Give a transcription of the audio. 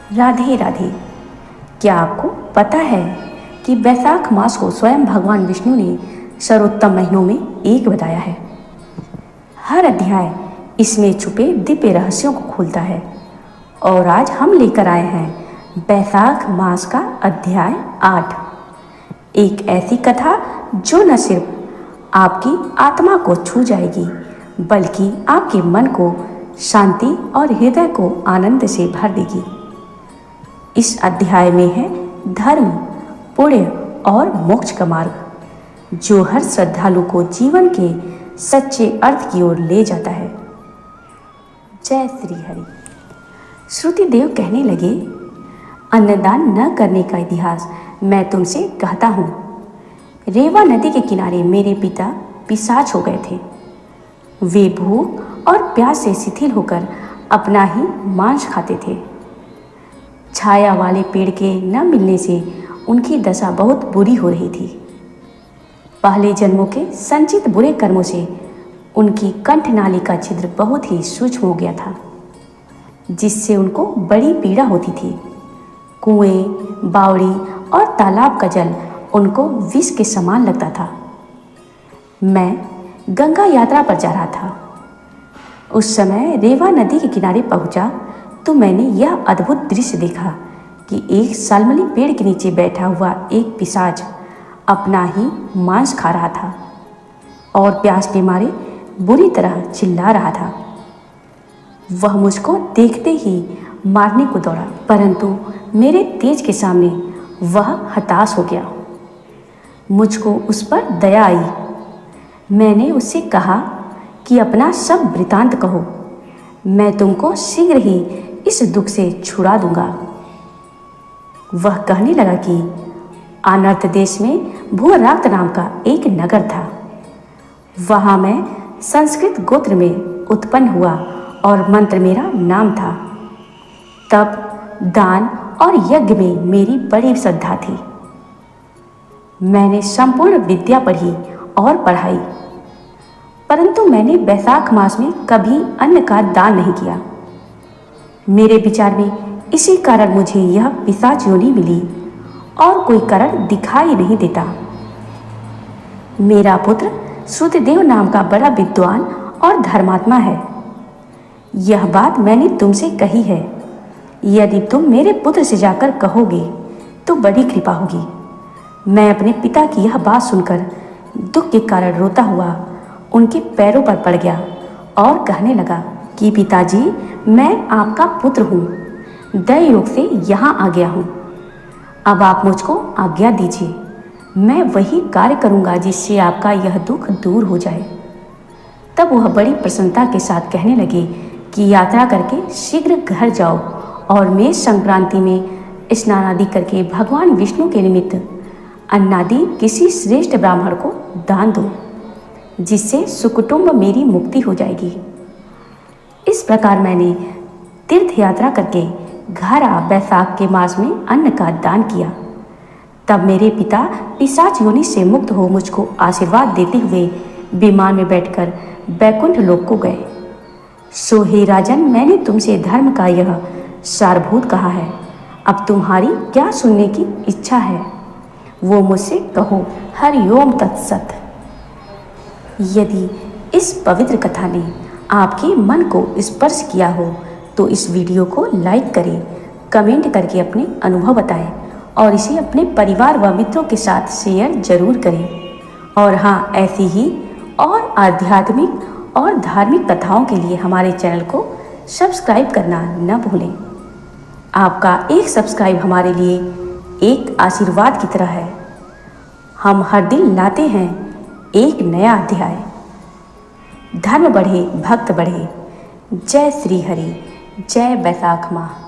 राधे राधे। क्या आपको पता है कि वैशाख मास को स्वयं भगवान विष्णु ने सर्वोत्तम महीनों में एक बताया है। हर अध्याय इसमें छुपे दिव्य रहस्यों को खोलता है और आज हम लेकर आए हैं वैशाख मास का अध्याय 8। एक ऐसी कथा जो न सिर्फ आपकी आत्मा को छू जाएगी बल्कि आपके मन को शांति और हृदय को आनंद से भर देगी। इस अध्याय में है धर्म, पुण्य और मोक्ष का मार्ग जो हर श्रद्धालु को जीवन के सच्चे अर्थ की ओर ले जाता है। जय श्री हरि। श्रुतिदेव कहने लगे, अन्नदान न करने का इतिहास मैं तुमसे कहता हूँ। रेवा नदी के किनारे मेरे पिता पिशाच हो गए थे। वे भूख और प्यास से शिथिल होकर अपना ही मांस खाते थे। छाया वाले पेड़ के न मिलने से उनकी दशा बहुत बुरी हो रही थी। पहले जन्मों के संचित बुरे कर्मों से उनकी कंठनाली का छिद्र बहुत ही सूक्ष्म हो गया था, जिससे उनको बड़ी पीड़ा होती थी। कुएं, बावड़ी और तालाब का जल उनको विष के समान लगता था। मैं गंगा यात्रा पर जा रहा था। उस समय रेवा नदी के किनारे पहुंचा तो मैंने यह अद्भुत दृश्य देखा कि एक सालमली पेड़ के नीचे बैठा हुआ एक पिशाच अपना ही मांस खा रहा था और प्यास के मारे बुरी तरह चिल्ला रहा था। वह मुझको देखते ही मारने को दौड़ा, परंतु मेरे तेज के सामने वह हताश हो गया। मुझको उस पर दया आई। मैंने उससे कहा कि अपना सब वृतांत कहो, मैं तुमको शीघ्र ही इस दुख से छुड़ा दूंगा। वह कहने लगा कि अनर्थ देश में भूराक्त नाम का एक नगर था। वहाँ मैं संस्कृत गोत्र में उत्पन्न हुआ और मंत्र मेरा नाम था। तप, दान और यज्ञ में मेरी बड़ी श्रद्धा थी। मैंने संपूर्ण विद्या पढ़ी और पढ़ाई, परंतु मैंने वैशाख मास में कभी अन्न का दान नहीं किया। मेरे विचार में इसी कारण मुझे यह पिशाच योनि मिली और कोई कारण दिखाई नहीं देता। मेरा पुत्र श्रुतिदेव नाम का बड़ा विद्वान और धर्मात्मा है। यह बात मैंने तुमसे कही है। यदि तुम मेरे पुत्र से जाकर कहोगे तो बड़ी कृपा होगी। मैं अपने पिता की यह बात सुनकर दुख के कारण रोता हुआ उनके पैरों पर पड़ गया और कहने लगा कि पिताजी, मैं आपका पुत्र हूँ, दया योग से यहाँ आ गया हूँ। अब आप मुझको आज्ञा दीजिए, मैं वही कार्य करूँगा जिससे आपका यह दुख दूर हो जाए। तब वह बड़ी प्रसन्नता के साथ कहने लगे कि यात्रा करके शीघ्र घर जाओ और मेष संक्रांति में स्नान आदि करके भगवान विष्णु के निमित्त अन्नादि किसी श्रेष्ठ ब्राह्मण को दान दो, जिससे सुकुटुंब मेरी मुक्ति हो जाएगी। इस प्रकार मैंने तीर्थ यात्रा करके घर आ वैशाख के मास में अन्न का दान किया। तब मेरे पिता पिशाच योनि से मुक्त हो मुझको आशीर्वाद देते हुए विमान में बैठकर वैकुंठ लोक को गए। सो हे राजन, मैंने तुमसे धर्म का यह सारभूत कहा है। अब तुम्हारी क्या सुनने की इच्छा है वो मुझसे कहो। हरिओम तत्सत। यदि इस पवित्र कथा ने आपके मन को स्पर्श किया हो तो इस वीडियो को लाइक करें, कमेंट करके अपने अनुभव बताएं और इसे अपने परिवार व मित्रों के साथ शेयर जरूर करें। और हाँ, ऐसी ही और आध्यात्मिक और धार्मिक कथाओं के लिए हमारे चैनल को सब्सक्राइब करना न भूलें। आपका एक सब्सक्राइब हमारे लिए एक आशीर्वाद की तरह है। हम हर दिन लाते हैं एक नया अध्याय। धर्म बढ़े, भक्त बढ़े। जय श्री हरि, जय वैशाख माह।